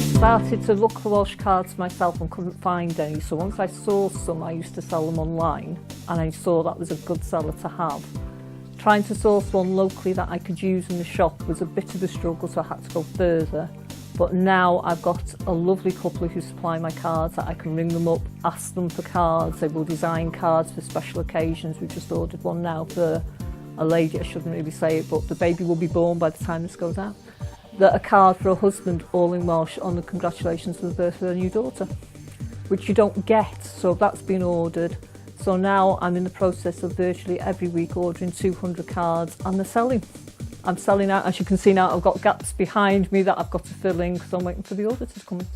started to look for Welsh cards myself and couldn't find any, so once I saw some I used to sell them online and I saw that was a good seller to have. Trying to source one locally that I could use in the shop was a bit of a struggle, so I had to go further. But now I've got a lovely couple who supply my cards that I can ring them up, ask them for cards. They will design cards for special occasions. We've just ordered one now for a lady, I shouldn't really say it, but the baby will be born by the time this goes out. A card for a husband, all in Welsh, on the congratulations for the birth of their new daughter, which you don't get, so that's been ordered. So now I'm in the process of virtually every week ordering 200 cards and they're selling. I'm selling out, as you can see now, I've got gaps behind me that I've got to fill in because I'm waiting for the order to come in.